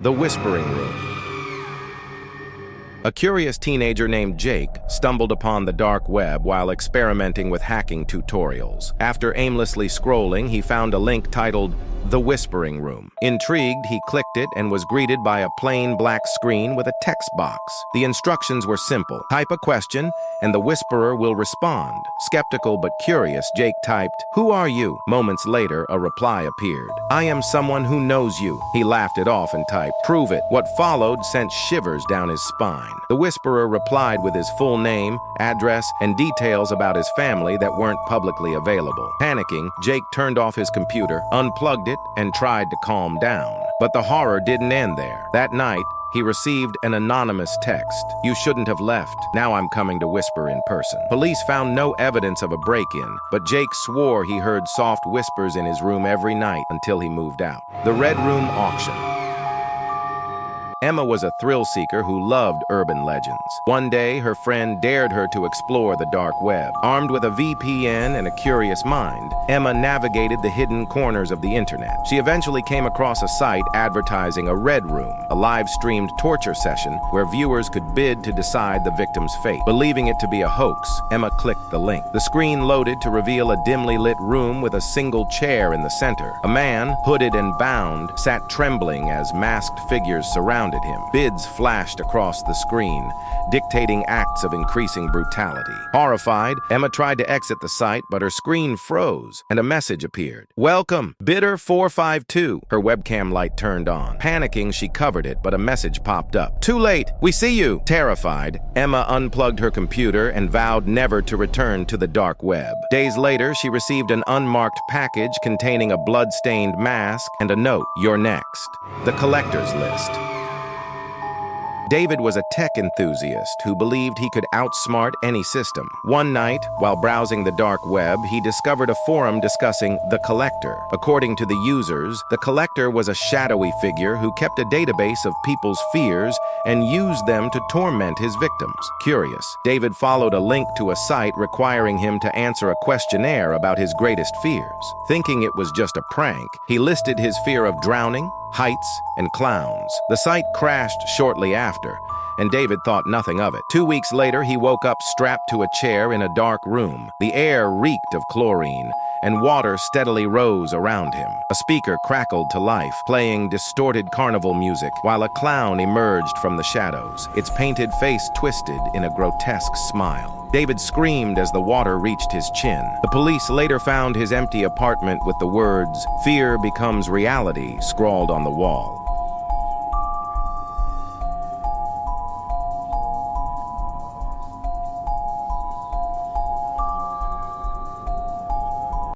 The Whispering Room. A curious teenager named Jake stumbled upon the dark web while experimenting with hacking tutorials. After aimlessly scrolling, he found a link titled The Whispering Room. Intrigued, he clicked it and was greeted by a plain black screen with a text box. The instructions were simple. Type a question, and the whisperer will respond. Skeptical but curious, Jake typed, "Who are you?" Moments later, a reply appeared. "I am someone who knows you." He laughed it off and typed, "Prove it." What followed sent shivers down his spine. The whisperer replied with his full name, address, and details about his family that weren't publicly available. Panicking, Jake turned off his computer, unplugged it, and tried to calm down. But the horror didn't end there. That night, he received an anonymous text. "You shouldn't have left. Now I'm coming to whisper in person." Police found no evidence of a break-in, but Jake swore he heard soft whispers in his room every night until he moved out. The Red Room Auction. Emma was a thrill-seeker who loved urban legends. One day, her friend dared her to explore the dark web. Armed with a VPN and a curious mind, Emma navigated the hidden corners of the internet. She eventually came across a site advertising a Red Room, a live-streamed torture session where viewers could bid to decide the victim's fate. Believing it to be a hoax, Emma clicked the link. The screen loaded to reveal a dimly lit room with a single chair in the center. A man, hooded and bound, sat trembling as masked figures surrounded him. Bids flashed across the screen, dictating acts of increasing brutality. Horrified, Emma tried to exit the site, but her screen froze, and a message appeared. "Welcome, bidder 452. Her webcam light turned on. Panicking, she covered it, but a message popped up. "Too late, we see you." Terrified, Emma unplugged her computer and vowed never to return to the dark web. Days later, she received an unmarked package containing a blood-stained mask and a note, "You're next." The collector's list. David was a tech enthusiast who believed he could outsmart any system. One night, while browsing the dark web, he discovered a forum discussing the Collector. According to the users, the Collector was a shadowy figure who kept a database of people's fears and used them to torment his victims. Curious, David followed a link to a site requiring him to answer a questionnaire about his greatest fears. Thinking it was just a prank, he listed his fear of drowning, heights, and clowns. The site crashed shortly after, and David thought nothing of it. 2 weeks later, he woke up strapped to a chair in a dark room. The air reeked of chlorine, and water steadily rose around him. A speaker crackled to life, playing distorted carnival music, while a clown emerged from the shadows, its painted face twisted in a grotesque smile. David screamed as the water reached his chin. The police later found his empty apartment with the words, "Fear becomes reality," scrawled on the wall.